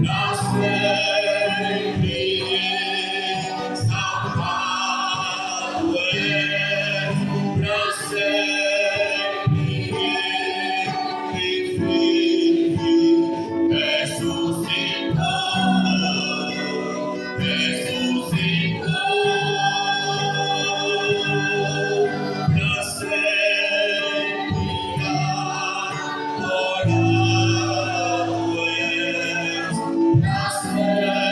pra sempre exaltado és, pra sempre vive, ressuscitou, pra sempre adorado és, pra sempre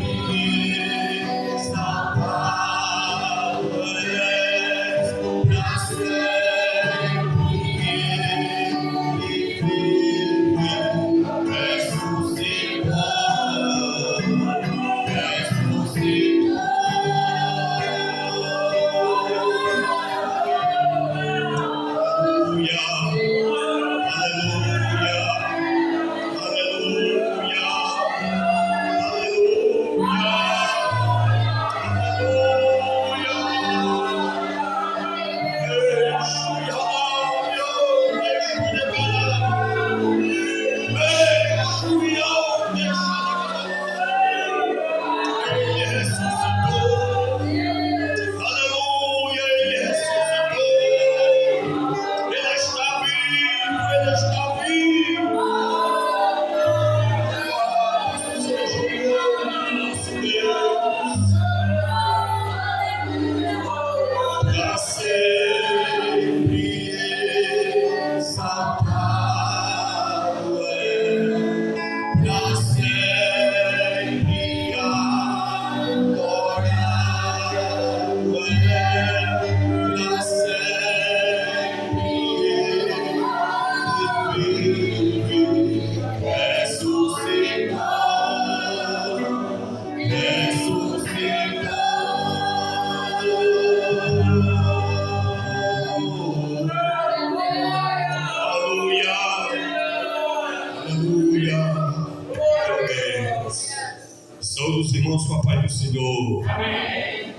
exaltado és, pra sempre vive, Saúde os irmãos com a paz do Senhor. Amém.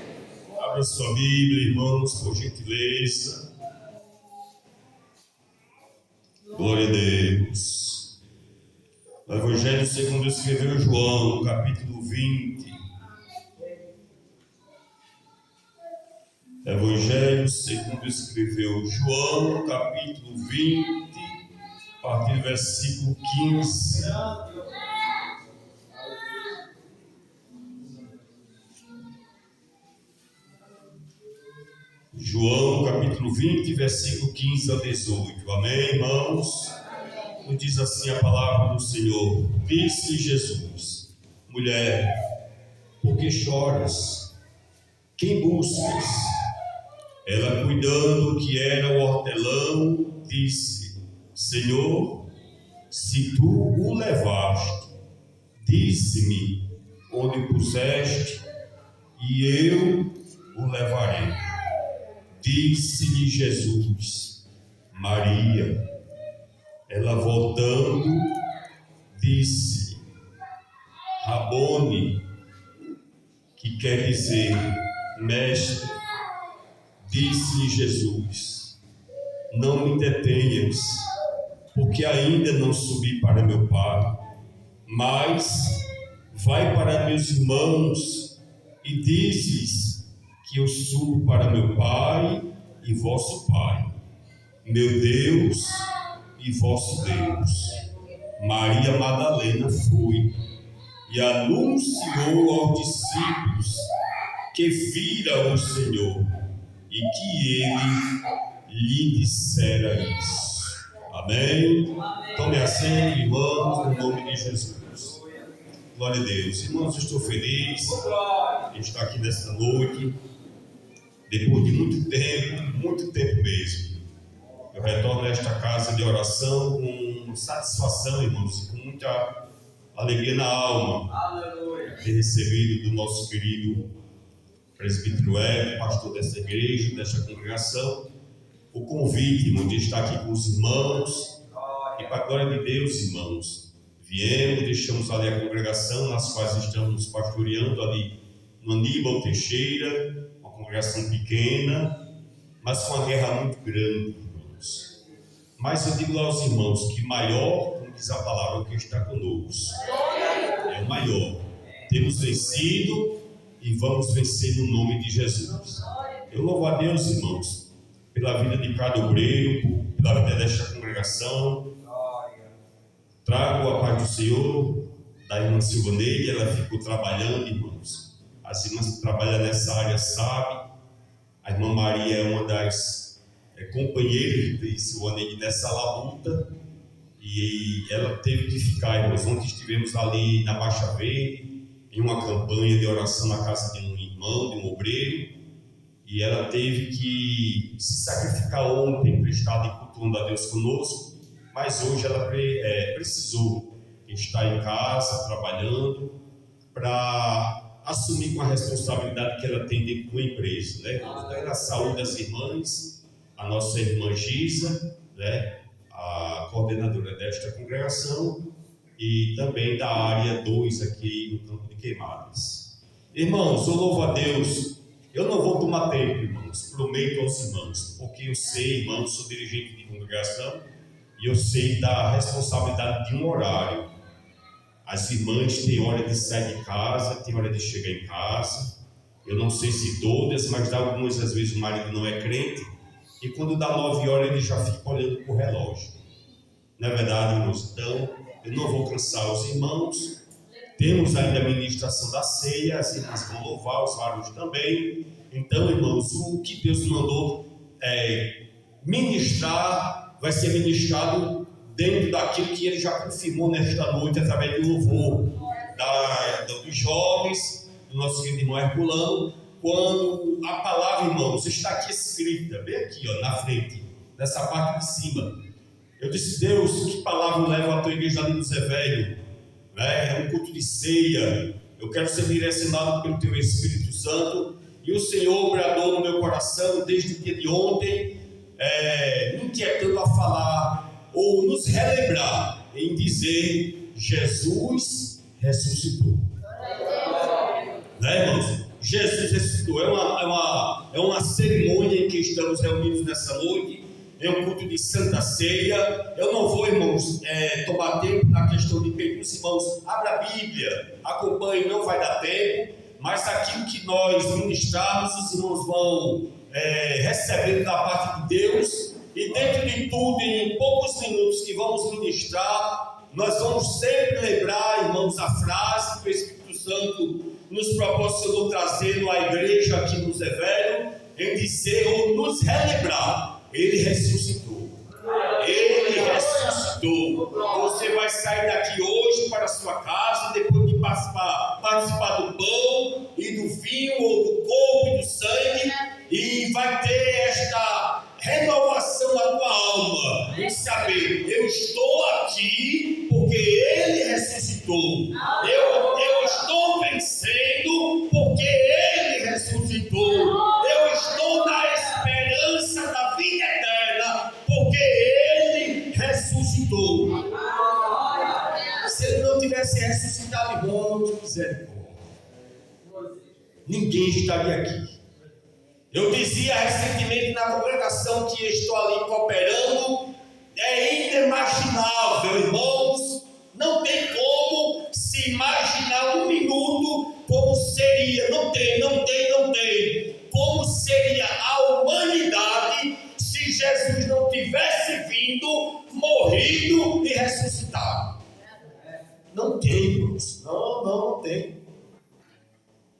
Abra sua Bíblia, irmãos, por gentileza. Glória a Deus. O Evangelho segundo escreveu João, capítulo 20. Evangelho segundo escreveu João, capítulo 20, a partir do versículo 15. João, capítulo 20, versículo 15 a 18. Amém, irmãos? Nos diz assim a palavra do Senhor. Disse Jesus: mulher, por que choras? Quem buscas? Ela, cuidando que era o hortelão, disse: Senhor, se tu o levaste, disse-me onde o puseste, e eu o levarei. Disse-lhe Jesus: Maria. Ela, voltando, disse: Rabone, que quer dizer mestre. Disse-lhe Jesus: não me detenhas, porque ainda não subi para meu Pai, mas vai para meus irmãos e dizes que eu subo para meu Pai e vosso Pai, meu Deus e vosso Deus. Maria Madalena foi e anunciou aos discípulos que vira o Senhor e que ele lhe dissera isso. Amém? Tome assento, irmãos, no nome de Jesus. Glória a Deus. Irmãos, eu estou feliz de estar aqui nesta noite, depois de muito tempo mesmo. Eu retorno a esta casa de oração com satisfação, irmãos, e com muita alegria na alma. Aleluia. Ter recebido do nosso querido presbítero Hélio, pastor dessa igreja, desta congregação, o convite, irmão, de estar aqui com os irmãos. E para a glória de Deus, irmãos, viemos, deixamos ali a congregação, nas quais estamos pastoreando ali no Aníbal Teixeira, uma congregação pequena, mas com uma guerra muito grande, irmãos. Mas eu digo aos irmãos que maior do diz a palavra, que está conosco. É o maior. Temos vencido e vamos vencer no nome de Jesus. Eu louvo a Deus, irmãos, pela vida de cada obreiro, pela vida desta congregação. Trago a paz do Senhor da irmã Silvaneide. Ela ficou trabalhando, irmãos. As irmãs que trabalham nessa área sabem. A irmã Maria é uma das companheiras de Silvaneide nessa labuta. E ela teve que ficar, irmãos. Ontem estivemos ali na Baixa Verde, em uma campanha de oração na casa de um irmão, de um obreiro. E ela teve que se sacrificar ontem, prestado e cultuando a Deus conosco. Mas hoje ela precisou estar em casa, trabalhando, para assumir com a responsabilidade que ela tem dentro da empresa, né? A saúde das irmãs, a nossa irmã Giza, né? A coordenadora desta congregação, e também da área 2 aqui no campo de Queimadas. Irmãos, eu louvo a Deus. Eu não vou tomar tempo, irmãos, prometo aos irmãos, porque eu sei, irmãos, sou dirigente de congregação, e eu sei da responsabilidade de um horário. As irmãs têm hora de sair de casa, têm hora de chegar em casa. Eu não sei se todas, mas algumas às vezes o marido não é crente. E quando dá 9 horas ele já fica olhando para o relógio. Não é verdade, irmãos? Então, eu não vou cansar os irmãos. Temos ainda a ministração da ceia, as irmãs vão louvar, os vários também. Então, irmãos, o que Deus mandou ministrar vai ser ministrado dentro daquilo que Ele já confirmou nesta noite, através do louvor dos jovens, do nosso querido irmão Herculano, quando a palavra, irmãos, está aqui escrita, bem aqui, ó, na frente, nessa parte de cima. Eu disse: Deus, que palavra leva a tua igreja ali no Zé Velho? É um culto de ceia. Eu quero ser direcionado pelo teu Espírito Santo. E o Senhor bradou no meu coração desde o dia de ontem, me inquietando a falar ou nos relembrar em dizer: Jesus ressuscitou. Né, irmãos? Jesus ressuscitou. É uma cerimônia em que estamos reunidos nessa noite. É um culto de Santa Ceia. Eu não vou, irmãos, tomar tempo na questão de pedir os irmãos, abra a Bíblia, acompanhe, não vai dar tempo, mas aquilo que nós ministrarmos, os irmãos vão recebendo da parte de Deus, e dentro de tudo, em poucos minutos que vamos ministrar, nós vamos sempre lembrar, irmãos, a frase que o Espírito Santo nos proporcionou trazer à igreja aqui no Zé Velho, em dizer ou nos relembrar: Ele ressuscitou. Ele ressuscitou. Você vai sair daqui hoje para a sua casa, depois de participar do pão e do vinho, ou do corpo e do sangue, e vai ter esta renovação da tua alma, em saber: eu estou aqui porque Ele ressuscitou. Eu estou vencendo porque Ele ressuscitou. Eu estou na esperança da vida eterna porque Ele ressuscitou. Se Ele não tivesse ressuscitado, irmãos, misericórdia, ninguém estaria aqui. Eu dizia recentemente na congregação que estou ali cooperando, é inimaginável, irmãos. Não tem como se imaginar um minuto como seria, não tem. Como seria a humanidade se Jesus não tivesse vindo, morrido e ressuscitado? Não tem, irmãos. Não tem.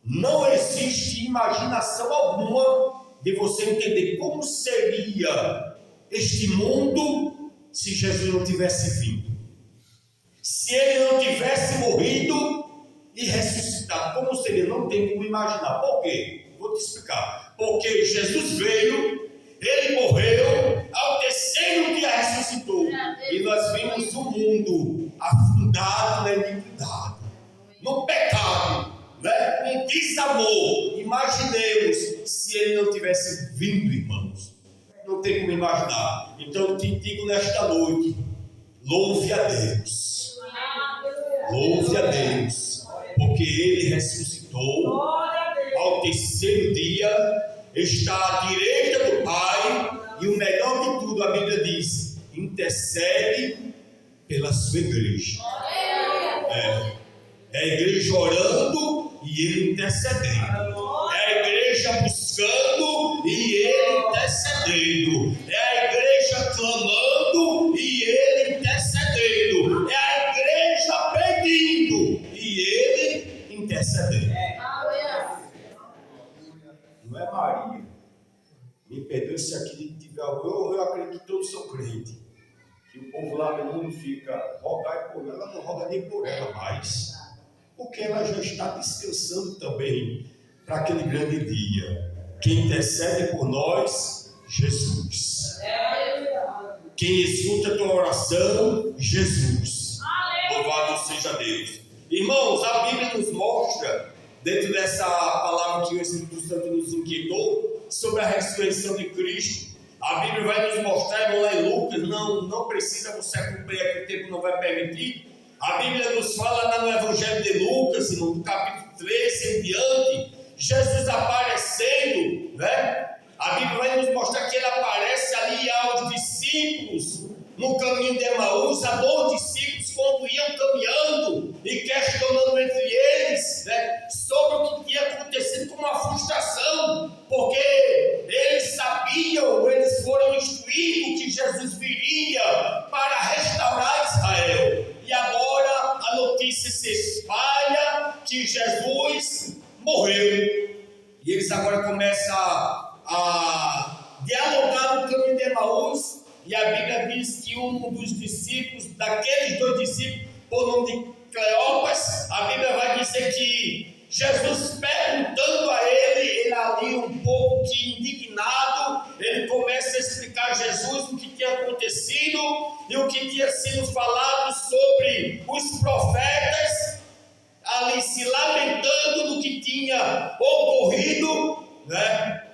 Não existe imaginação alguma de você entender como seria este mundo se Jesus não tivesse vindo. Se Ele não tivesse morrido e ressuscitado, como seria? Não tem como imaginar. Por quê? Vou te explicar. Porque Jesus veio, Ele morreu, ao terceiro dia ressuscitou. E nós vimos o mundo afundado na iniquidade, no pecado, no desamor. Imaginemos se Ele não tivesse vindo, irmãos. Não tem como imaginar. Então eu te digo nesta noite: louve a Deus. Louve a Deus, porque Ele ressuscitou. Ao terceiro dia está à direita do Pai. E o melhor de tudo, a Bíblia diz: intercede pela sua igreja. É a igreja orando e ele intercedendo. É a igreja buscando e ele intercedendo. É a igreja clamando e ele intercedendo. É a igreja pedindo e ele intercedendo. Não é Maria. Me perdoe se aqui tiver algo. Eu acredito que todos são crentes. Que o povo lá no mundo fica rogar por ela, não roga nem por ela mais. Porque ela já está descansando também para aquele grande dia. Quem intercede por nós, Jesus. Quem escuta a tua oração, Jesus. Louvado seja Deus. Irmãos, a Bíblia nos mostra, dentro dessa palavra que o Espírito Santo nos inquietou, sobre a ressurreição de Cristo. A Bíblia vai nos mostrar, vamos lá em Lucas, não precisa você acompanhar, que o tempo não vai permitir. A Bíblia nos fala lá no Evangelho de Lucas, no capítulo 13 em diante, Jesus aparecendo, né? A Bíblia vai nos mostrar que ele aparece ali aos discípulos, no caminho de Emaús, a 2 discípulos quando iam caminhando e questionando entre eles, né, sobre o que tinha acontecido, com uma frustração, porque eles sabiam, eles foram instruídos que Jesus viria para restaurar Israel. E agora a notícia se espalha que Jesus morreu. E eles agora começam a dialogar no caminho de Emaús. E a Bíblia diz que um dos discípulos, daqueles 2 discípulos, por nome de Cleopas, a Bíblia vai dizer que Jesus, perguntando a ele ali um pouco que indignado, ele começa a explicar a Jesus o que tinha acontecido e o que tinha sido falado sobre os profetas, ali se lamentando do que tinha ocorrido, né?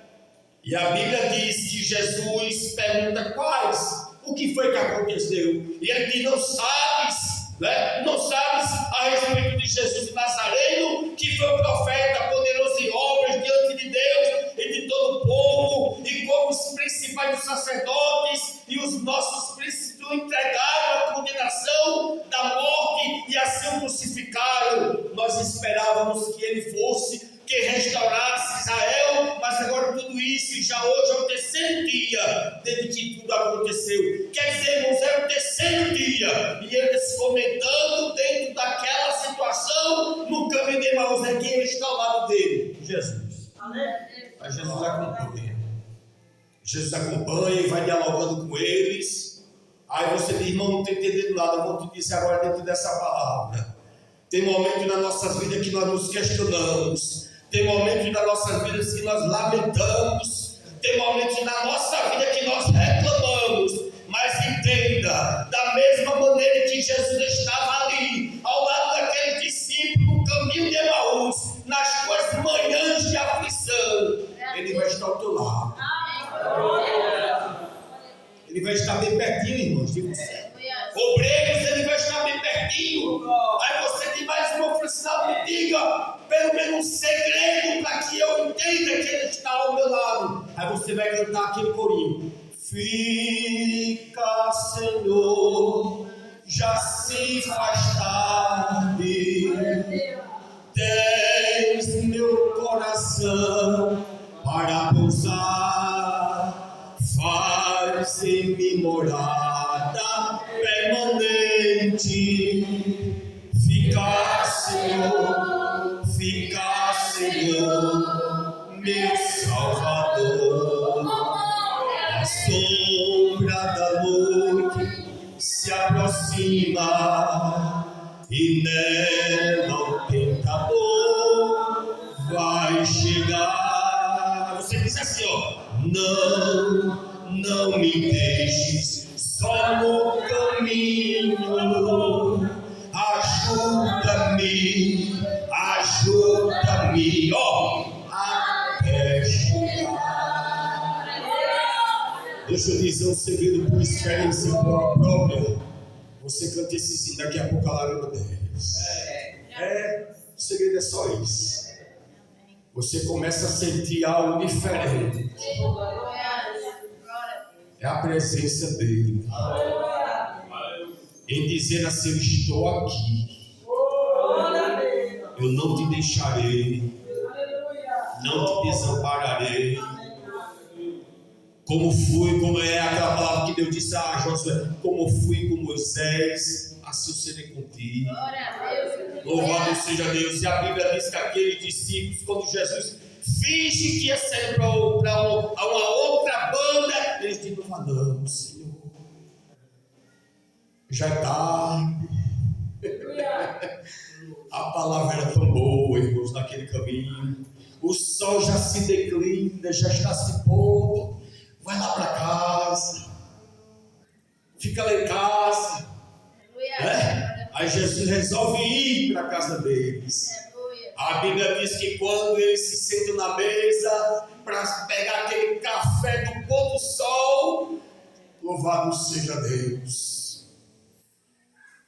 E a Bíblia diz que Jesus pergunta quais, o que foi que aconteceu? E ele diz, não sabes, né? Não sabes a respeito de Jesus Nazareno, que foi um profeta poderoso em obras diante de Deus e de todo o povo, e como os principais sacerdotes e os nossos príncipes o entregaram à condenação da morte e assim o crucificaram. Nós esperávamos que ele fosse, que restaurasse Israel, mas agora tudo isso, já hoje é o 3º dia desde que tudo aconteceu. Quer dizer, irmãos, era o 3º dia, e eles comentando dentro daquela situação, no caminho de Emaús, é quem está ao lado dele? Jesus. Mas Jesus acompanha. Jesus acompanha e vai dialogando com eles. Aí você diz, irmão, não estou entendendo nada, eu vou te dizer agora dentro dessa palavra. Tem momentos na nossa vida que nós nos questionamos. Tem momentos nas nossas vidas que nós lamentamos. Tem momentos na nossa vida que nós reclamamos. Mas entenda, da mesma maneira que Jesus estava ali, ao lado daquele discípulo, no caminho de Emaús, nas tuas manhãs de aflição, ele vai estar ao teu lado. Ele vai estar bem pertinho, irmãos, de você. Obreiros, ele vai estar bem pertinho. Aí você tem mais uma oficial, me diga pelo menos um segredo para que eu entenda que ele está ao meu lado. Aí você vai cantar aquele corinho. Fica, Senhor, já se faz tarde. Tens meu coração para pousar. Faz em mim morada permanente. Fica, Senhor, meu Salvador. A sombra da noite se aproxima e nela o tentador vai chegar. Você diz assim, ó: não me deixes só no caminho. Ajuda-me, ó, até chegar. Deixa eu dizer um segredo por experiência própria. Você canta esse sim, daqui a pouco a lágrima desce. O segredo é só isso. Você começa a sentir algo diferente. É a presença dele. em dizer assim: eu estou aqui, eu não te deixarei, não te desampararei. Como é aquela palavra que Deus disse a Josué: como fui com Moisés, assim eu serei contigo. Louvado seja Deus. E a Bíblia diz que aqueles discípulos, quando Jesus finge que ia sair para uma outra banda, eles dizem: não, Senhor, já é tarde. A palavra era tão boa, irmãos, naquele caminho. O sol já se declina, já está se pondo. Vai lá para casa, fica lá em casa. Aí Jesus resolve ir para a casa deles. A Bíblia diz que quando eles se sentam na mesa para pegar aquele café do pôr do sol, louvado seja Deus.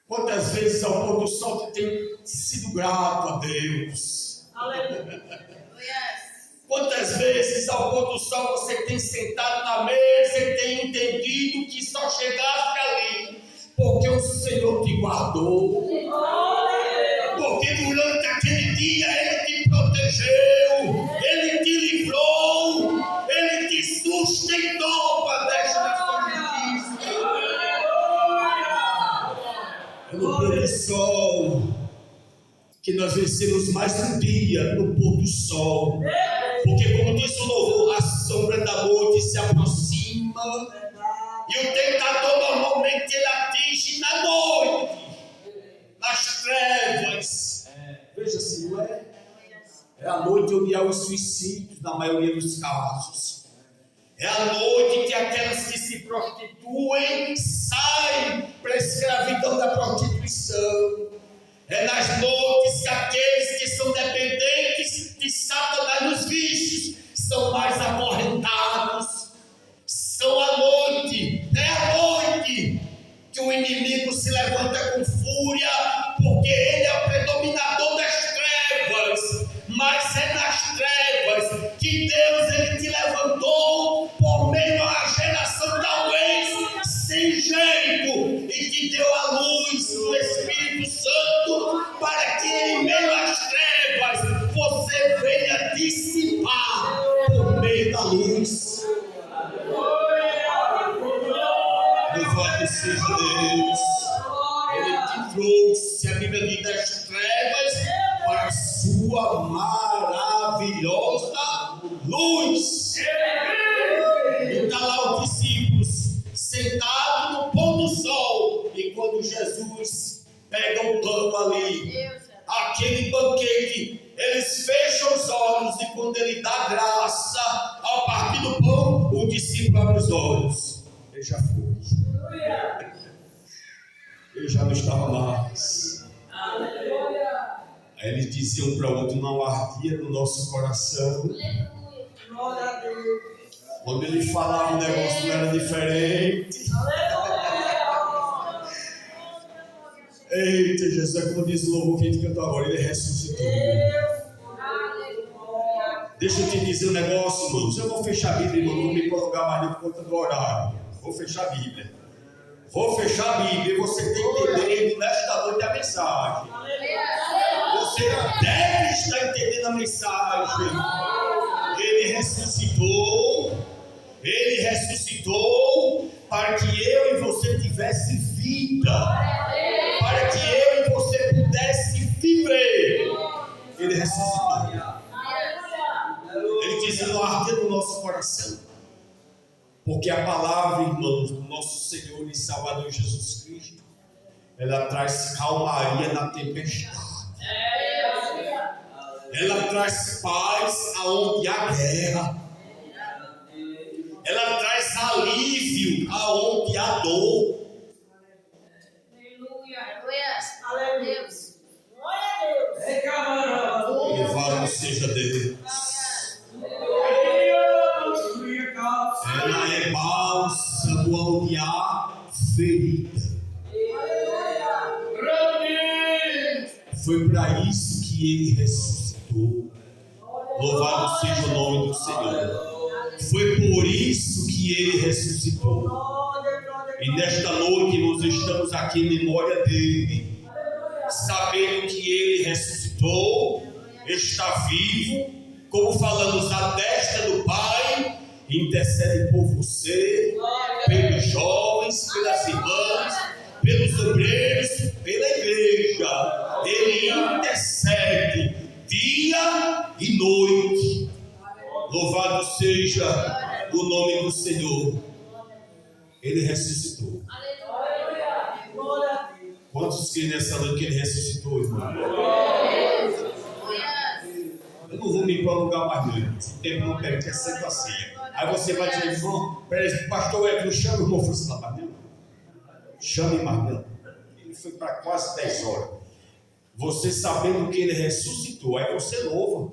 Quantas vezes ao pôr do sol tu tem sido grato a Deus? Aleluia. Quantas vezes ao pôr do sol você tem sentado na mesa e tem entendido que só chegaste ali porque o Senhor te guardou, porque durante aquele dia Ele te protegeu, Ele te livrou, Ele te sustentou para deixar a sua justiça. É no pôr do sol que nós vencemos mais um dia, no pôr do sol. Porque, como diz o louvor, a sombra da noite se aproxima. E o tentador normalmente ele atinge na noite, nas trevas. Veja se não é. É a noite onde há os suicídios, na maioria dos casos. É a noite que aquelas que se prostituem saem para a escravidão da prostituição. É nas noites que aqueles que são dependentes de Satanás nos vícios são mais acorrentados. São a noite, é a noite que o inimigo se levanta com fúria, porque ele é o predominador das trevas. Mas é nas trevas que Deus ele te levantou por meio de uma geração talvez sem jeito e te deu a luz do Espírito Santo para que em meio às trevas você venha dissipar por meio da luz. Louvado seja Deus. Ele te trouxe, a Bíblia diz, das trevas para a sua maravilhosa luz. E está lá os discípulos sentados no pôr do sol. E quando Jesus pega o pão ali, aquele banquete, eles fecham os olhos. E quando ele dá graça ao partir do pão, o discípulo abre os olhos. Ele já foi. Ele já não estava mais. Aí eles diziam um para o outro: não ardia no nosso coração. Quando ele falava, o negócio não era diferente. Eita, Jesus, é como diz o louvor que a gente cantou agora: ele ressuscitou. Deixa eu te dizer um negócio, irmãos. Eu vou fechar a Bíblia, irmão. Não vou me prolongar mais por conta do horário. Vou fechar a Bíblia. E você tem que entender nesta noite a mensagem. Você deve estar entendendo a mensagem. Ele ressuscitou para que eu e você tivesse vida, para que eu e você pudesse viver. Ele ressuscitou. Ele diz: não arde no nosso coração, porque a palavra, irmãos, do nosso Senhor e Salvador Jesus Cristo, ela traz calmaria na tempestade. Ela traz paz aonde há guerra. Ela traz alívio aonde há dor. Aleluia. Louvado seja Deus. Ela é bálsamo onde há ferida. Foi para isso que ele ressuscitou. Louvado seja o nome do Senhor. Foi por isso que ele ressuscitou. E nesta noite nós estamos aqui em memória dele, sabendo que ele ressuscitou, está vivo, como falamos, à destra do Pai, intercede por você, pelos jovens, pelas irmãs, pelos obreiros, pela igreja. Ele intercede dia e noite. Louvado seja o nome do Senhor. Ele ressuscitou. Quantos creem nessa noite que ele ressuscitou, irmão? Eu não vou me prolongar mais não. Esse tempo não permite, é sempre assim. Aí você vai dizer, irmão, peraí, pastor Edson, chama o irmão Francisco lá, não. Chame mais não. Ele foi para quase 10 horas. Você sabendo que ele ressuscitou, aí você louva.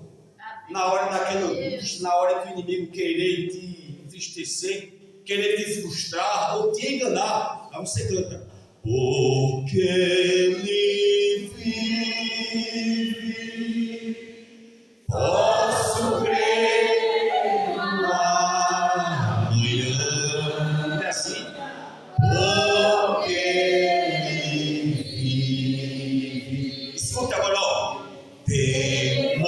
Na hora daquela angústia, na hora que o inimigo querer te entristecer, querer te frustrar ou te enganar, aí você canta. Porque ele vive, posso crer no amanhã. É assim. Porque ele vive. Escuta agora, ó. Temor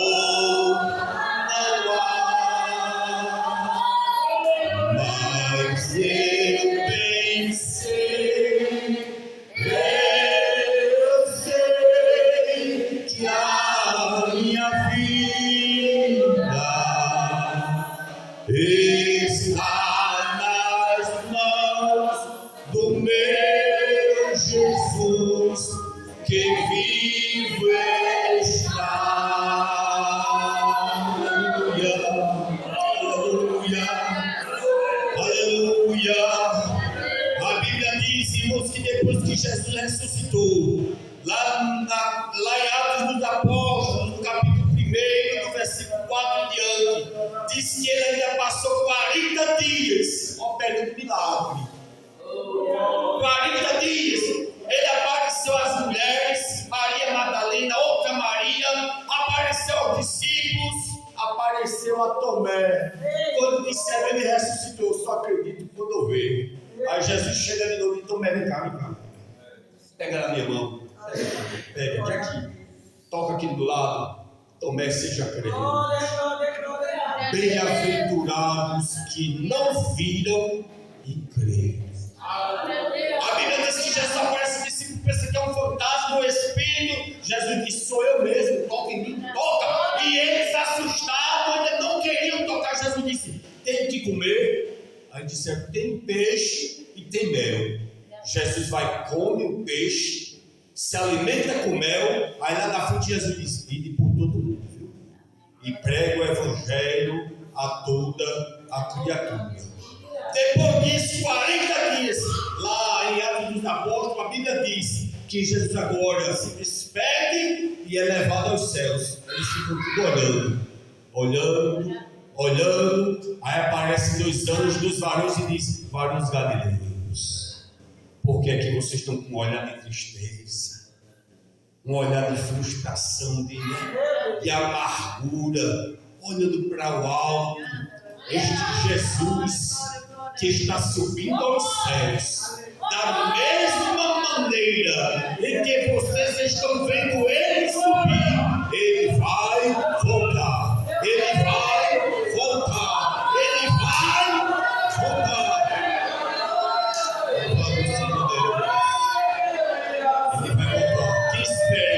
não há, mas eu pensei. Eu sei que a minha vida está nas mãos do meu Jesus, que vivo está. Aleluia, aleluia, aleluia. A Bíblia diz, irmãos, que depois que Jesus ressuscitou, lá em Atos dos Apóstolos, no capítulo 1, do versículo 4 em diante, diz que ele ainda passou 40 dias operando milagre. 40 dias. Ele apareceu às mulheres, Maria Madalena, outra Maria, apareceu aos discípulos, apareceu a Tomé. Quando disseram ele ressuscitou, eu só acredito quando eu vejo. Aí Jesus chega de novo e Tomé, vem cá. Pega na minha mão. Pega aqui. Toca aqui do lado. Tomé, seja crente. Bem-aventurados que não viram e creram. A Bíblia diz que Jesus aparece, o discípulo pensa que é um fantasma, um espírito. Jesus disse, sou eu mesmo, toca em mim, toca. E eles, assustados, ainda não queriam tocar. Jesus disse, tem que comer. Aí disseram, tem peixe e tem mel. Jesus vai, come o peixe, se alimenta com mel. Aí lá na frente Jesus diz, ide por todo mundo, viu? E prega o evangelho a toda a criatura. Depois disso, 40 dias, lá em Atos dos Apóstolos, a Bíblia diz que Jesus agora se despede e é levado aos céus. Eles ficam tudo olhando. Aí aparecem 2 anjos dos varões e diz, varões galileus, por que é que vocês estão com um olhar de tristeza, um olhar de frustração, de amargura, olhando para o alto? Este Jesus que está subindo aos céus, da mesma maneira em que vocês estão vendo ele subir, ele vai voltar, ele vai voltar, ele vai voltar. Ele vai voltar.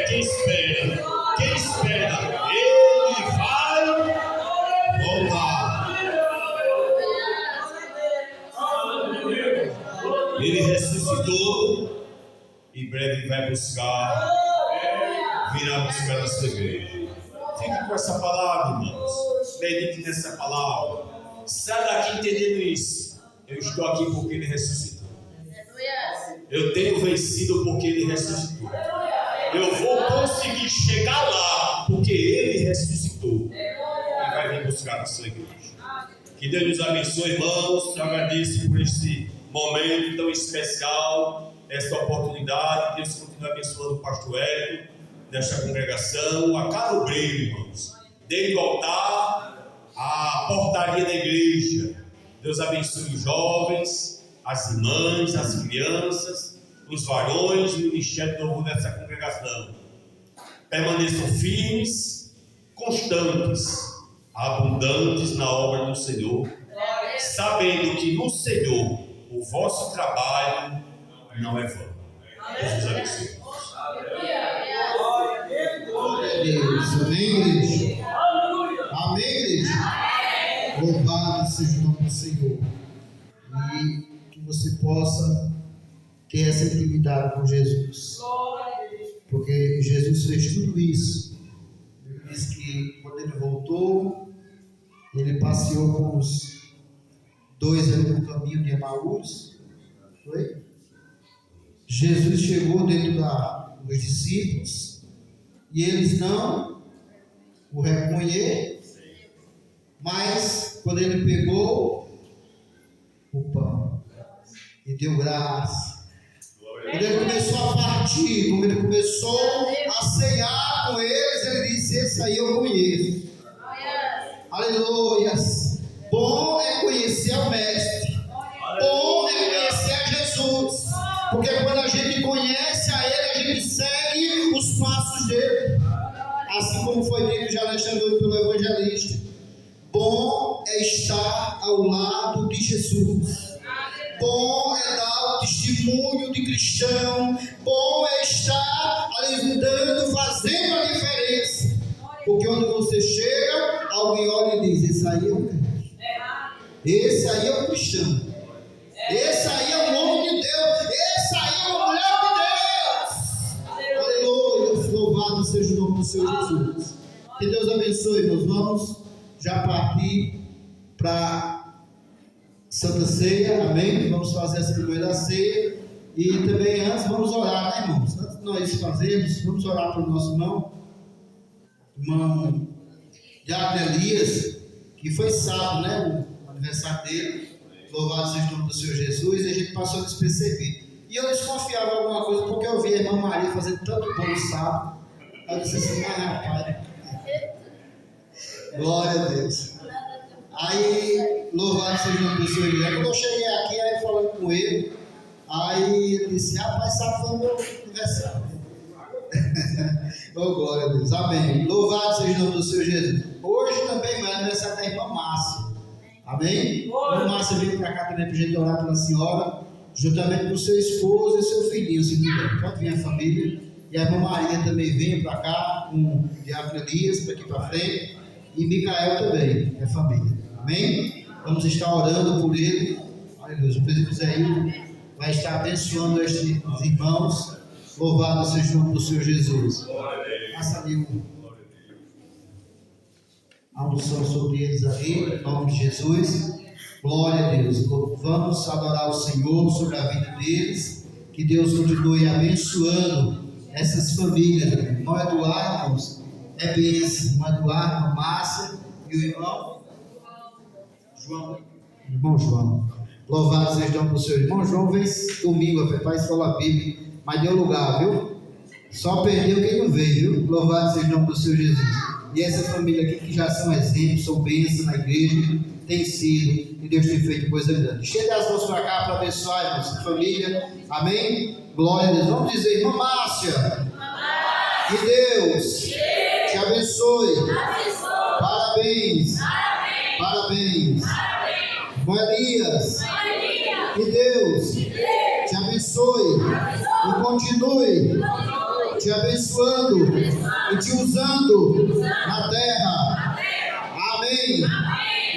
Quem espera, ele vai voltar. Ele ressuscitou e breve vai buscar, virá buscar a sua igreja. Fique com essa palavra, irmãos. Medite nessa palavra. Sai daqui entendendo isso. Eu estou aqui porque ele ressuscitou. Eu tenho vencido porque ele ressuscitou. Eu vou conseguir chegar lá porque ele ressuscitou. E vai vir buscar a sua igreja. Que Deus nos abençoe, irmãos. Eu agradeço por esse momento tão especial, essa oportunidade. Deus continue abençoando o pastor Hélio, desta congregação, a cada obreiro, irmãos, desde o altar à portaria da igreja. Deus abençoe os jovens, as irmãs, as crianças, os varões, o ministério do louvor dessa congregação. Permaneçam firmes, constantes, abundantes na obra do Senhor, sabendo que no Senhor o vosso trabalho não é vão. Deus vos abençoe. Glória a Deus. Amém, igreja? Amém, igreja? Louvado seja o nome do Senhor. E que você possa ter essa intimidade com Jesus. Porque Jesus fez tudo isso. Ele diz que quando ele voltou, ele passeou com os dois ali no caminho de Emaús. Foi? Jesus chegou dentro dos discípulos e eles não o reconheceram, mas quando ele pegou o pão e deu graça, quando ele começou a partir, quando ele começou a ceiar com eles, ele disse: esse aí eu conheço. Aleluias. Bom é conhecer o Mestre, bom é conhecer a Jesus, porque quando a gente conhece a Ele, a gente segue os passos dele, assim como foi dito já nesta noite pelo evangelista. Bom é estar ao lado de Jesus, bom é dar o testemunho de cristão, bom é estar andando, fazendo a diferença, porque onde você chega, alguém olha e diz: esse aí é o crente, esse aí é o cristão, esse aí é o homem de Deus, esse aí é a mulher de Deus. Aleluia, louvado seja o nome do Senhor Jesus. Que Deus abençoe, meus. Vamos já partir para Santa Ceia, amém? Vamos fazer essa primeira ceia. E também antes vamos orar, né, irmãos? Antes de nós fazermos, vamos orar para o nosso irmão Diácono Elias, que foi sábado, né? O aniversário dele. Louvado seja o nome do Senhor Jesus. E a gente passou despercebido. E eu desconfiava de alguma coisa, porque eu vi a irmã Maria fazendo tanto bolo sábado. Aí eu disse assim: rapaz, glória a Deus. Aí, louvado seja o nome do Senhor Jesus. Quando eu cheguei aqui, aí falando com ele, aí ele disse: rapaz, sábado foi o meu aniversário. Oh, glória a Deus, amém. Louvado seja o nome do Senhor Jesus. Hoje também vai aniversário da irmã Márcia, amém? A irmã Márcia veio para cá também para a gente orar pela senhora, juntamente com o seu esposo e seu filhinho, se puder. Pode vir a família. E a irmã Maria também veio para cá, com o Diácono Elias, para aqui para frente, e Micael também, é família, amém? Vamos estar orando por ele. Aleluia. O presbítero Zé vai estar abençoando estes irmãos. Louvado seja o nome do Senhor Jesus. Passa ali a unção sobre eles ali, em nome de Jesus. Glória a Deus. Vamos adorar o Senhor sobre a vida deles. Que Deus continue abençoando essas famílias. O irmão Eduardo é bênção. O irmão Eduardo, a irmã Márcia e o irmão João. Irmão João. Louvado seja o nome do Senhor. Irmão João veio domingo para a escola bíblica, mas deu lugar, viu? Só perdeu quem não veio, viu? Louvado seja o nome do Senhor Jesus. E essa família aqui que já são exemplos, são bênçãos na igreja, tem sido, e Deus tem feito coisa grande. Chega as mãos para cá para abençoar a nossa família, amém? Glória a Deus. Vamos dizer: irmã Márcia, que Deus te abençoe. Parabéns, parabéns. Irmão Elias, que Deus te abençoe e continue te abençoando e te usando na terra. Amém.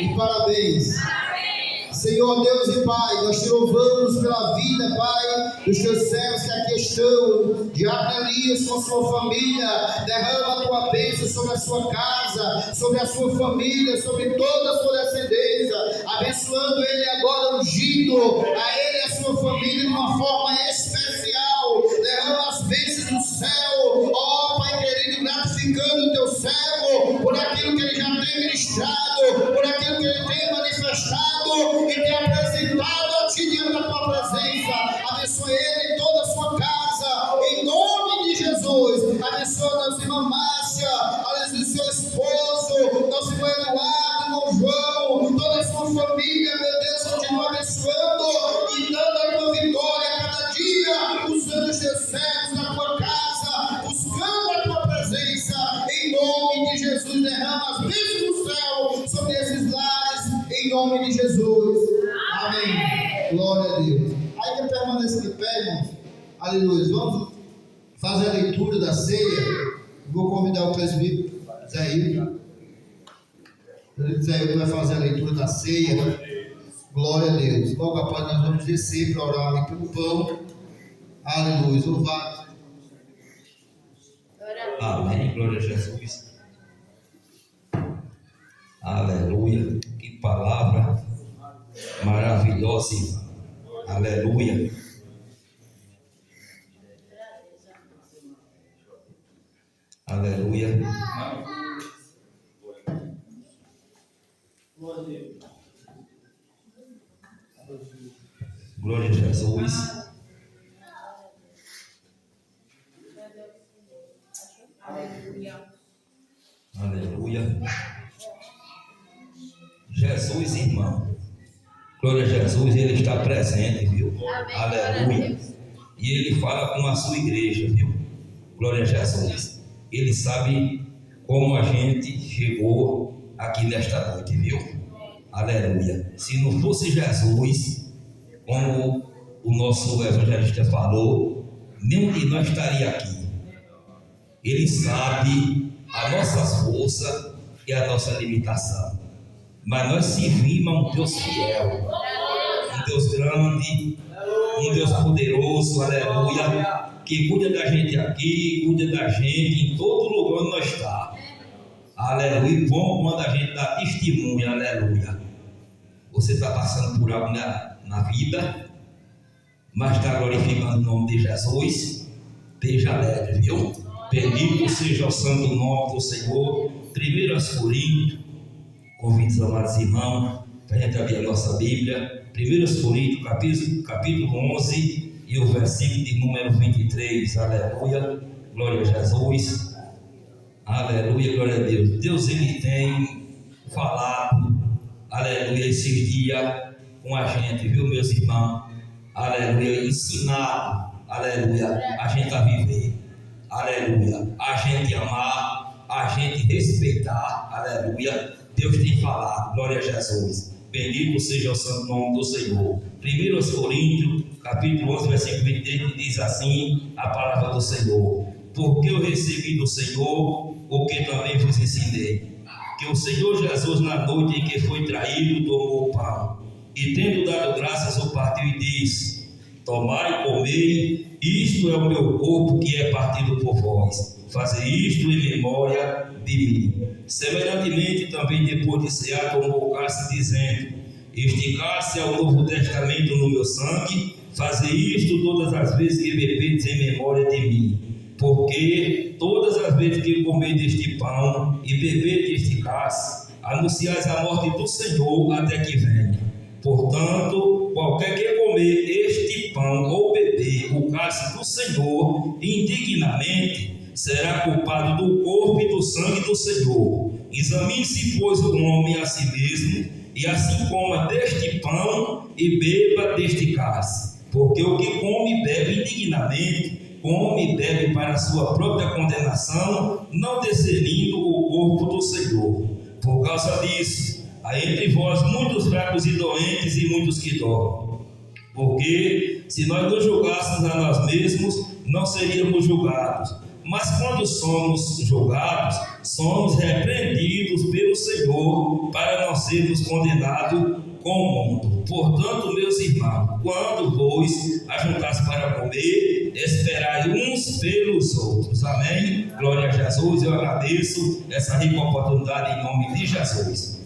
E parabéns. Senhor Deus e Pai, nós te louvamos pela vida, Pai, dos teus servos que aqui estão. Diácono Elias com sua família, derrama a tua bênção sobre a sua casa, sobre a sua família, sobre toda a sua descendência, abençoando ele agora, ungindo a ele e a sua família de uma forma especial. Derrama as bênçãos do céu, ó Pai querido, gratificando o teu servo por aquilo que ele já tem ministrado, por aquilo que ele tem manifestado e tem apresentado a ti diante da tua presença. Abençoe ele em toda a sua casa, em nome de Jesus. Abençoa nossa irmã Márcia, aleluia, seu esposo, nosso irmão Eduardo, irmão João, toda a sua família, meu Deus, continua abençoando e dando Jesus, derrama as bênçãos do céu sobre esses lares, em nome de Jesus. Amém. Glória a Deus. Ainda permaneça de pé, irmãos. Aleluia. Vamos fazer a leitura da ceia. Vou convidar o presbítero Zé Hilton. O Zé Hilton vai fazer a leitura da ceia. Glória a Deus. Logo após nós vamos descer para orar ali pelo pão. Aleluia. Louvado. Amém. Glória a Jesus. Aleluia. Que palavra maravilhosa. Aleluia. Aleluia. Glória a Jesus. Aleluia. Jesus, irmão. Glória a Jesus, Ele está presente, viu? Aleluia. E Ele fala com a sua igreja, viu? Glória a Jesus. Ele sabe como a gente chegou aqui nesta noite, viu? Aleluia. Se não fosse Jesus, como o nosso evangelista falou, nenhum de nós estaria aqui. Ele sabe a nossa força e a nossa limitação. Mas nós servimos a um Deus fiel, um Deus grande, um Deus poderoso, aleluia, que cuida da gente aqui, cuida da gente em todo lugar onde nós estamos. Aleluia. E bom quando a gente dá testemunha, aleluia. Você está passando por algo na vida, mas está glorificando o nome de Jesus. Esteja alegre, viu? Bendito seja o santo nome do Senhor. 1 Coríntios, convido os amados irmãos para a gente abrir a nossa Bíblia. 1 Coríntios, capítulo 11 e o versículo de número 23. Aleluia. Glória a Jesus. Aleluia, glória a Deus. Deus, Ele tem falado, aleluia, esses dias com a gente, viu, meus irmãos? Aleluia, ensinado, aleluia, a gente a viver, aleluia, a gente amar, a gente respeitar, aleluia. Deus tem falado, glória a Jesus. Bendito seja o santo nome do Senhor. 1 Coríntios, capítulo 11, versículo 23, que diz assim a palavra do Senhor: porque eu recebi do Senhor o que também vos ensinei, que o Senhor Jesus, na noite em que foi traído, tomou o pão, e tendo dado graças, o partiu e disse: tomai e comei, isto é o meu corpo que é partido por vós, fazei isto em memória de mim. Semelhantemente também, depois de cear, tomou o cálice, dizendo: este cálice é o novo testamento no meu sangue, fazei isto todas as vezes que bebedes em memória de mim. Porque todas as vezes que comer deste pão e beber deste cálice, anunciais a morte do Senhor até que venha. Portanto, qualquer que comer este pão ou beber o cálice do Senhor indignamente, será culpado do corpo e do sangue do Senhor. Examine-se, pois, o homem a si mesmo, e assim coma deste pão e beba deste cálice. Porque o que come e bebe indignamente, come e bebe para a sua própria condenação, não discernindo o corpo do Senhor. Por causa disso, há entre vós muitos fracos e doentes e muitos que dormem. Porque se nós nos julgássemos a nós mesmos, não seríamos julgados. Mas quando somos julgados, somos repreendidos pelo Senhor para não sermos condenados com o mundo. Portanto, meus irmãos, quando vos ajuntares para comer, esperai uns pelos outros. Amém? Glória a Jesus. Eu agradeço essa rica oportunidade em nome de Jesus.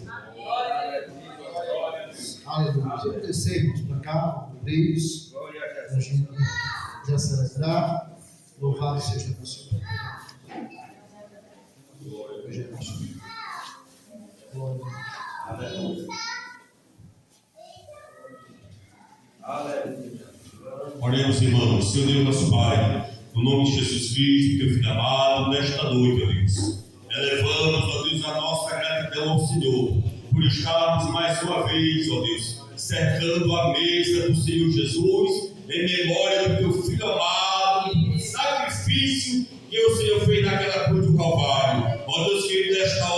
Aleluia. Vamos descermos para cá, Deus, para a gente já celebrar. Louvado seja o Senhor. Glória a Jesus. Glória a Deus. Oremos, irmãos. Senhor Deus, nosso Pai, no nome de Jesus Cristo, teu Filho amado, nesta noite, ó Deus, elevamos, ó Deus, a nossa gratidão ao Senhor, por estarmos mais uma vez, ó Deus, cercando a mesa do Senhor Jesus, em memória do teu Filho amado, sacrifício que o Senhor fez naquela cruz do Calvário. Ó Deus querido, nesta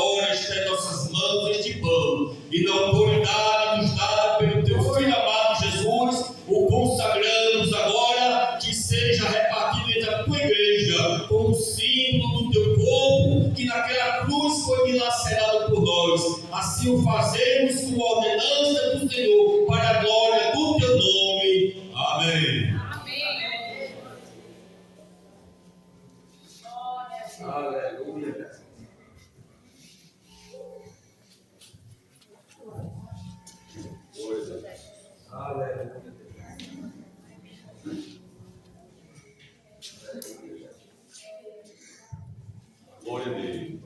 lacerado por nós. Assim o fazemos com a ordenança do Senhor, para a glória do teu nome. Amém. Aleluia. Aleluia. Glória a Deus.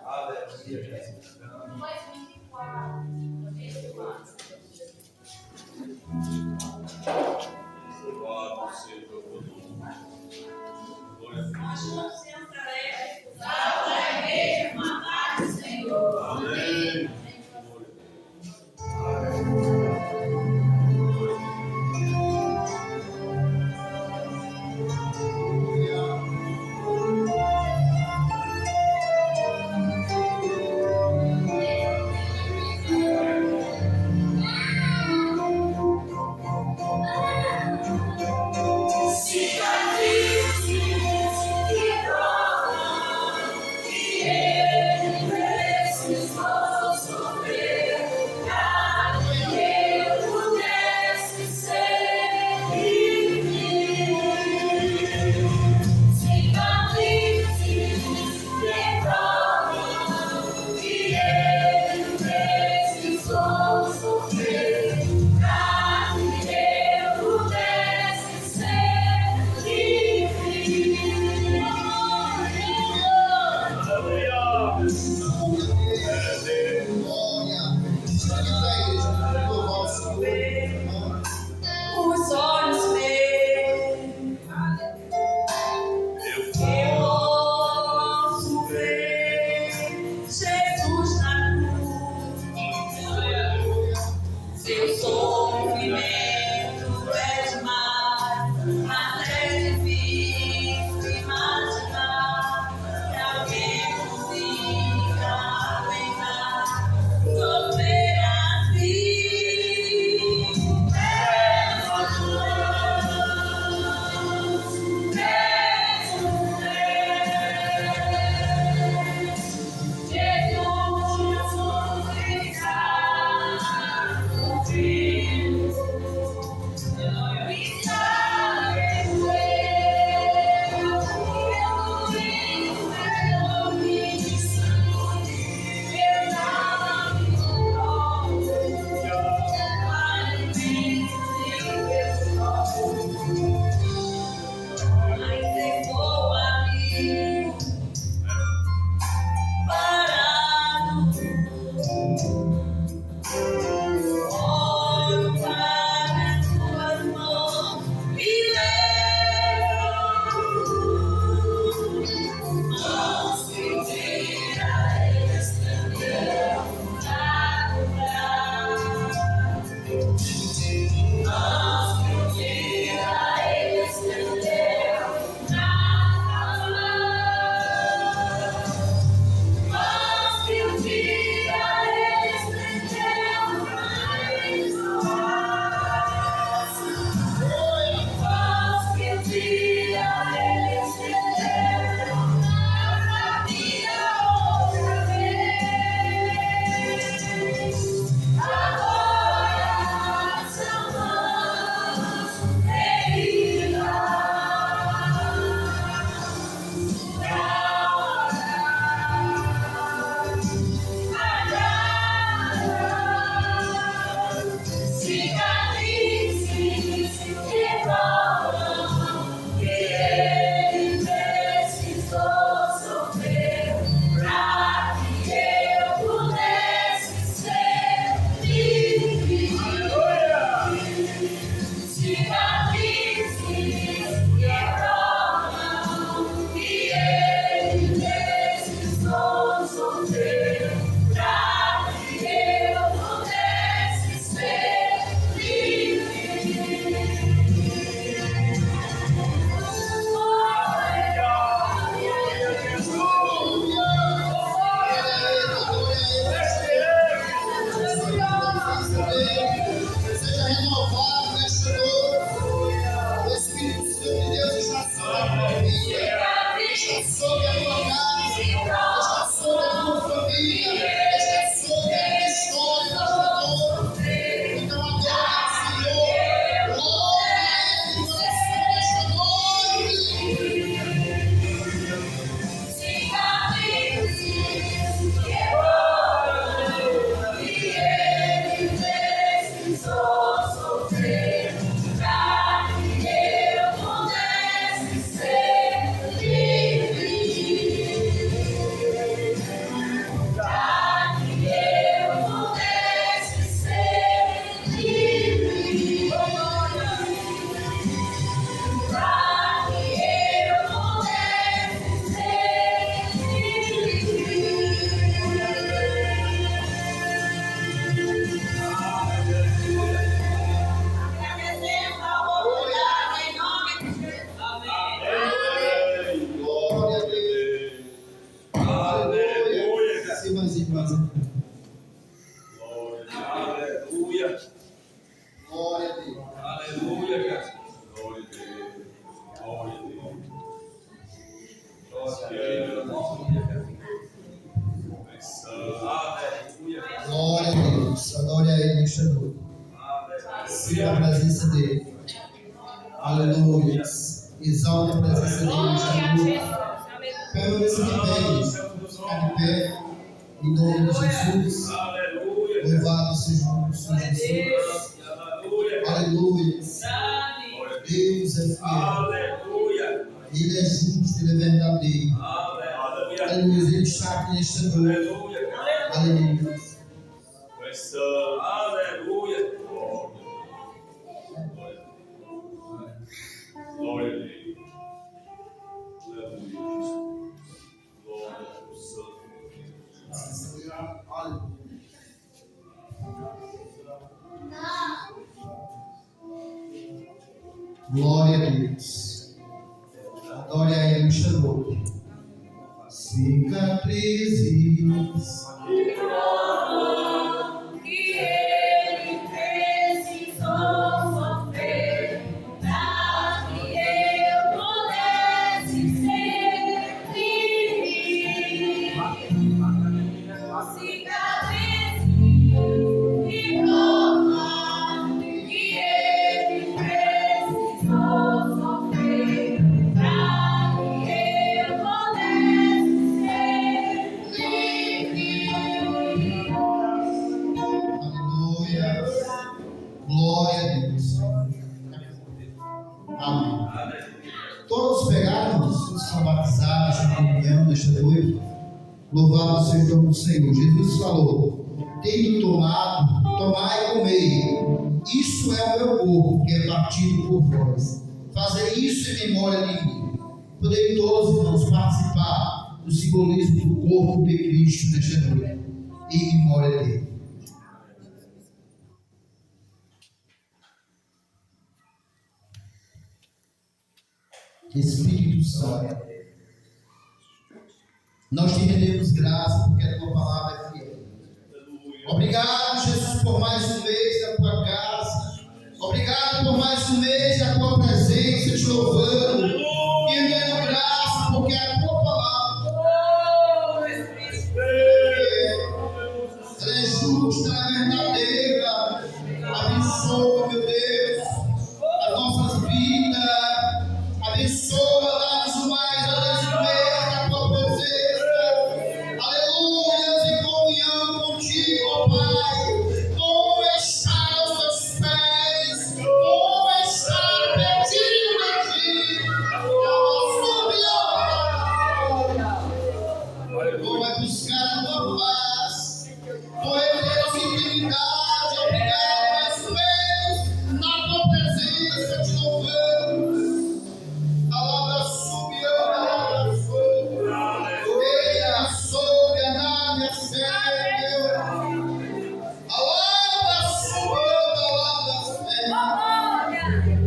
Aleluia. Louvado seja o teu nome. Glória a Deus. Amém. Os olhos meus, eu posso ver Jesus na cruz. Seu sofrimento é demais, até difícil imaginar que alguém consiga aguentar. fazer. Aleluia. Glória a Deus. Aleluia, Jesus. Glória a Deus. Glória a Deus. Glória a Deus. Adore a Ele nesta noite. Sinta a presença dEle. Aleluia. Exalte a presença dEle nesta noite. Permaneça de pé, Deus. Fica de pé. Em nome de Jesus. Louvado seja o nome do Senhor Jesus. Aleluia. Deus é fiel. Ele é justo, Ele é verdadeiro. Aleluia. Ele está aqui nesta noite. Aleluia. Aleluia. Glória a Deus. Glória ao Santo. Glória a Deus. Adore a Ele nesta noite. Cicatrizes. Que ele precisou sofrer para que eu pudesse ser livre. Cicatrizes que provam que ele precisou sofrer para que eu pudesse ser livre. Aleluia. Glória a Deus. Amém. Todos pegaram, os que são batizados na comunhão nesta noite. Louvado seja o nome do Senhor. Jesus falou: tendo tomado, tomai e comei. Isso é o meu corpo, que é partido por vós. Fazei isso em memória de mim. Podem todos, irmãos, participar do simbolismo do corpo de Cristo nesta noite, em memória dele. Espírito Santo, nós te rendemos graça porque a tua palavra é fiel. Obrigado, Jesus, por mais um mês da tua casa. Obrigado por mais um mês da tua presença, te louvando. Te rendendo graça porque a tua palavra ela é justa, ela é verdadeira. Abençoa, meu Deus, as nossas vidas. Abençoa, dá-nos mais, ó Deus, no meio da tua presença. Aleluia, em comunhão contigo, ó Pai. Como está aos teus pés, como está pertinho de ti. Como é buscar a tua paz, como é ter essa intimidade. Obrigado mais uma vez na tua presença, te louvamos. Palavra subiu, palavra foi. Eia, soube, aname, acendeu. Palavra subiu, palavra fé.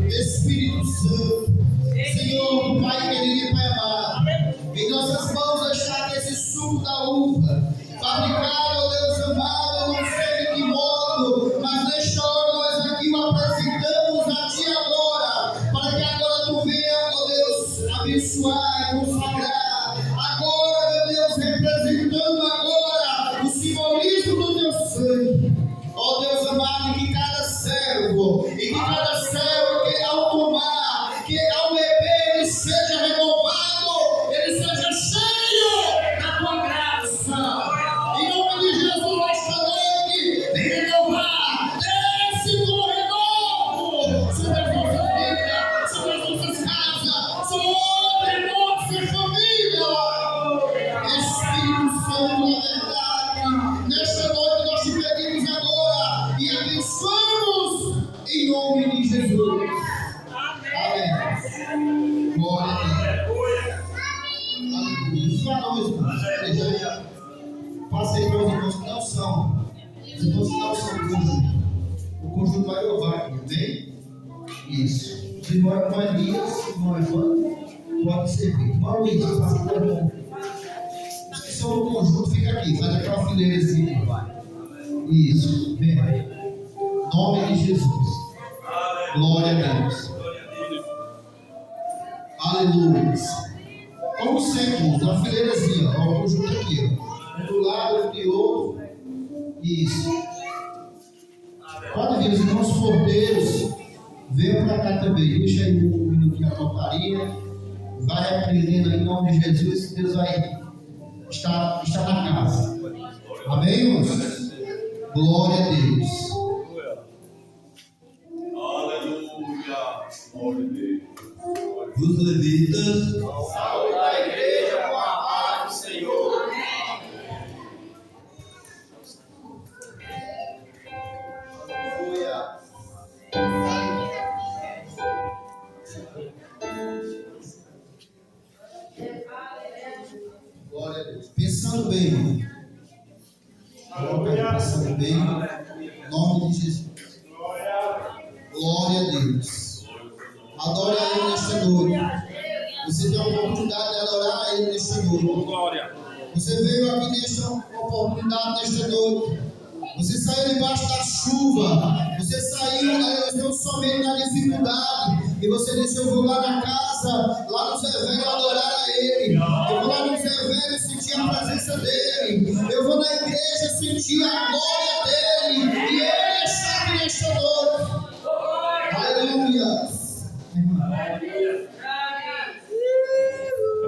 Espírito Santo, Senhor, Pai querido e Pai amado, em nossas mãos está esse suco da uva, fabricado, ó Deus amado, eu não sei de que modo, mas nesta hora nós aqui o apresentamos a Ti agora, para que agora Tu venha, ó Deus, abençoar e consagrar. Agora, meu Deus, representando agora o simbolismo do Teu sangue. Ó Deus amado, que cada servo, e que cada servo que ao tomar, que ao beber, ele seja renovado, ele seja cheio da Tua graça. Em nome de Jesus, esta noite, vem renovar esse corredor sobre as nossas vidas, sobre as nossas casas, sobre a nossa família. Espírito Santo, na verdade, nesta noite nós te pedimos agora e abençoamos em nome de Jesus. Amém. Glória a Deus. Aleluia. Fala, meus irmãos. Passei para os irmãos que não são. Os irmãos que não são do conjunto. O conjunto vai louvar aqui, amém? Isso. Os irmãos Elias, irmão Evandro, pode servir. Irmão Luiz, passa para o irmão. Os que são do conjunto, fica aqui, faz aquela fileira assim, vai. Isso, vem. Em nome de Jesus. Glória a Deus. Aleluia. Como sempre, na fileirazinha, ó, o conjunto aqui, ó. Um do lado, outro de outro. Isso. Pode vir, os irmãos porteiros, venham para cá também. Deixa aí um minutinho a portaria. Vai aprendendo em nome de Jesus, que Deus vai estar na casa. Amém, irmãos? Glória a Deus. Aleluia. Glória a Deus. Os levitas, Salve a igreja com a paz do Senhor. Aleluia. Glória a Deus. Pensando bem, irmão. Coloca aí, pensando bem. Em nome de Jesus. Glória a Deus. Adore a Ele nesta noite. Você tem a oportunidade de adorar a Ele nesta noite. Você veio aqui nesta oportunidade nesta noite. Você saiu debaixo da chuva. Você saiu tão somente na dificuldade. E você disse: eu vou lá na casa, lá no Zé Velho adorar a Ele. Eu vou lá no Zé Velho sentir a presença dEle. Eu vou na igreja sentir a glória dEle. E Ele está aqui nesta noite. Aleluia.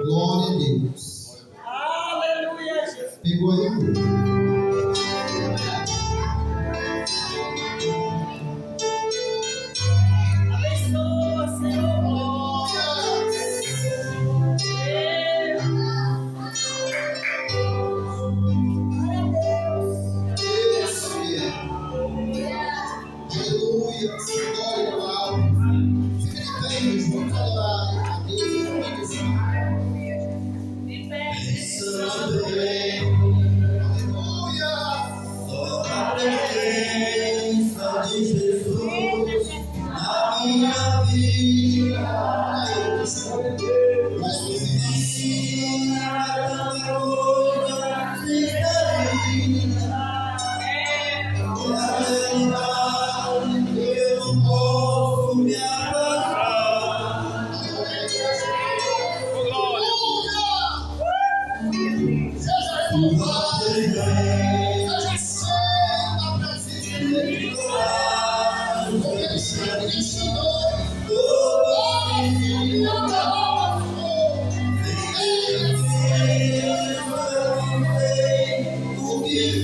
Glória a Deus. Aleluia, Jesus. Pegou aí? Abençoa, Senhor. Aleluia. Glória ao alto. Fica de pé, meus irmãos. Vamos adorar a Deus em nome de Jesus. Pensando bem. Aleluia. Só a presença de Jesus na minha vida. Mas me ensina tanta coisa se termina. Na verdade, eu não posso me afastar. Tua presença, seja a presença dele. Como ele sempre me ensinou. O que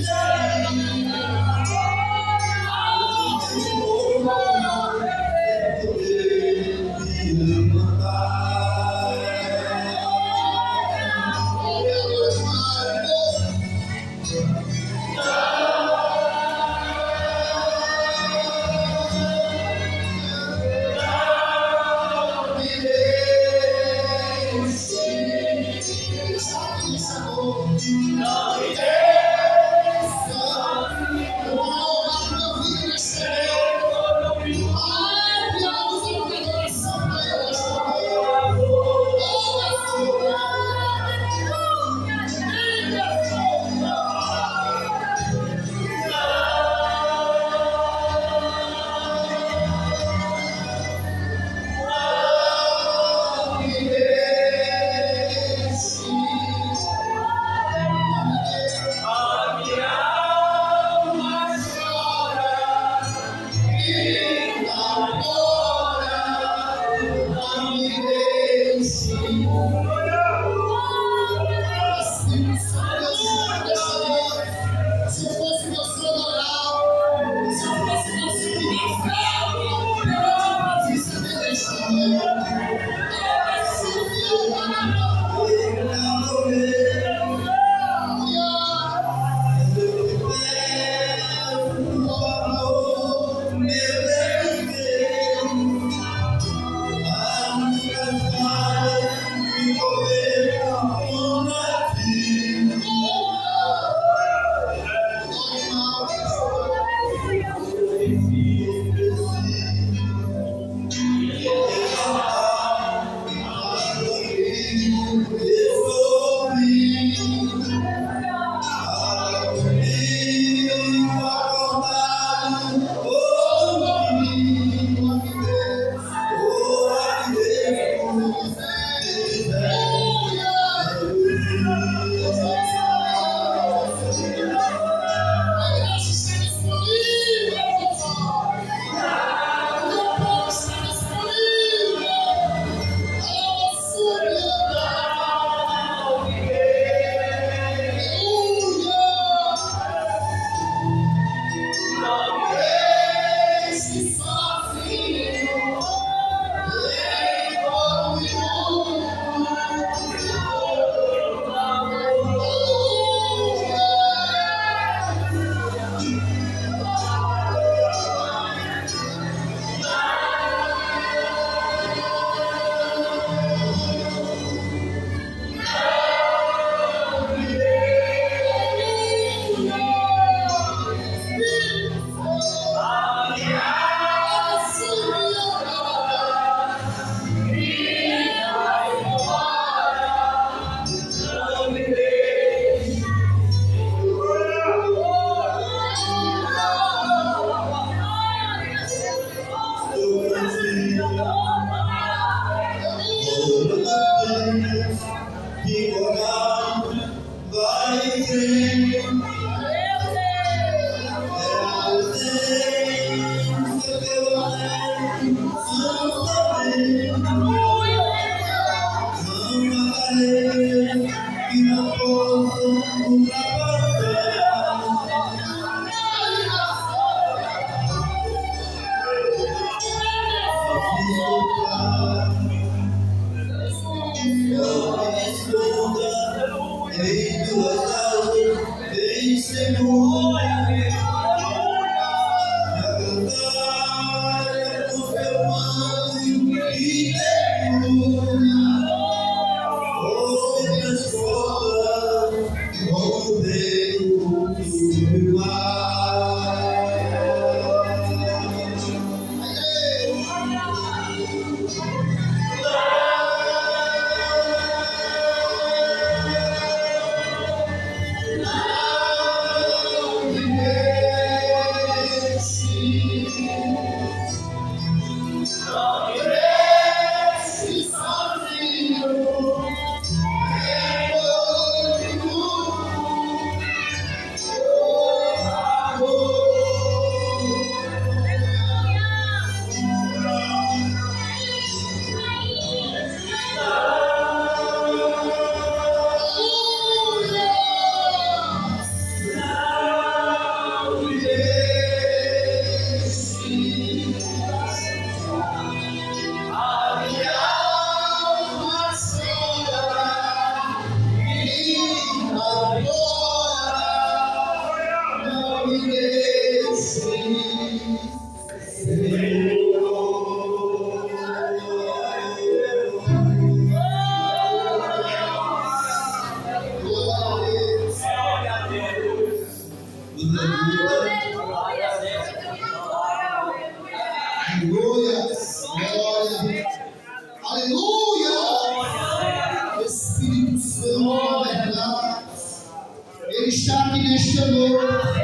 Ele está aqui nesta noite.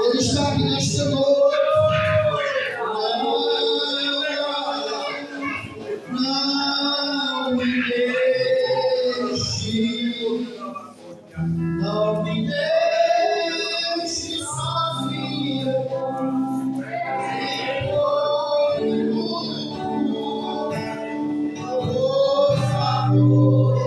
Ele está aqui nesta noite. Não me deixe. Não me deixe sozinho. Por favor.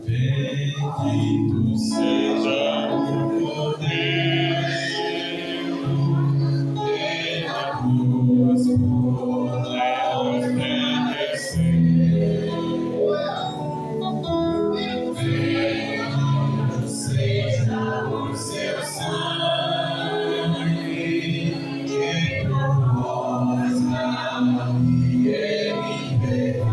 Bendito seja o poder e a cruz por ela oferecer. Bendito seja o seu sangue que por nós e ele veio.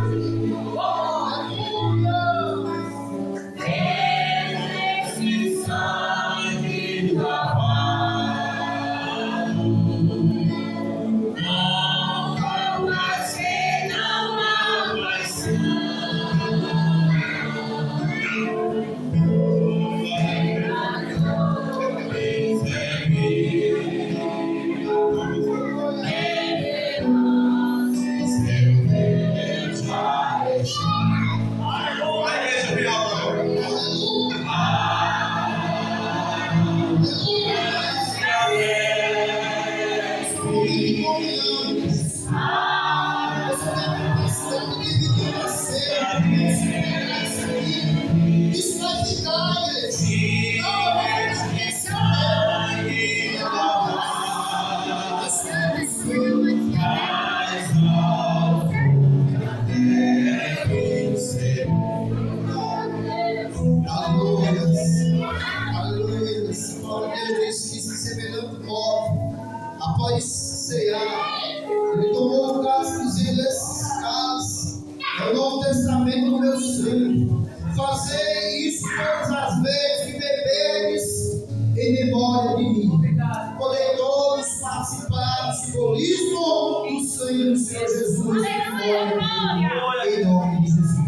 Após cear, ele tomou o cálice Fazei isso todas as vezes que beberes em memória de mim. Podem todos participar do simbolismo do sangue do Senhor Jesus. Em nome de Jesus.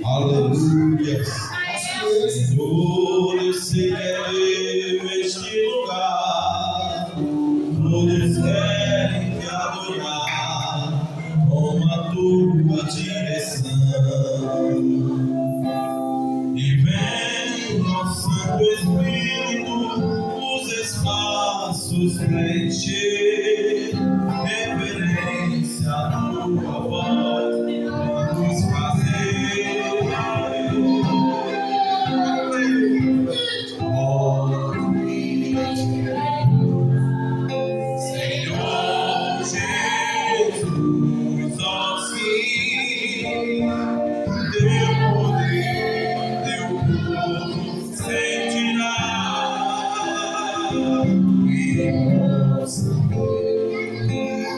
Aleluia. Senhor, eu sei que é meu este lugar. Todos querem te adorar com a tua direção. E vem nosso Santo Espírito os espaços preencher. Reverência à tua voz nos fazer. Senhor Jesus, ó sim, teu poder, teu povo sentirá. E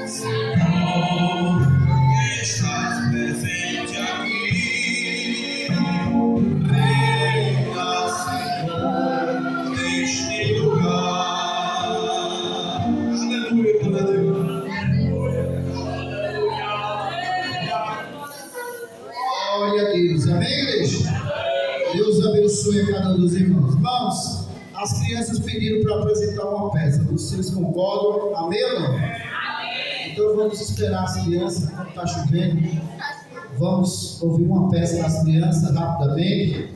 Senhor, estás presente aqui. Reina, Senhor, neste lugar. Aleluia, glória a Deus. Glória a Deus. Amém, igreja? Deus abençoe a cada um dos irmãos. Irmãos, as crianças pediram para apresentar uma peça. Vocês concordam? Amém ou não? Então vamos esperar as crianças, como está chovendo. Vamos ouvir uma peça das crianças rapidamente.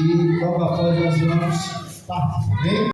E logo após nós vamos partir. Amém?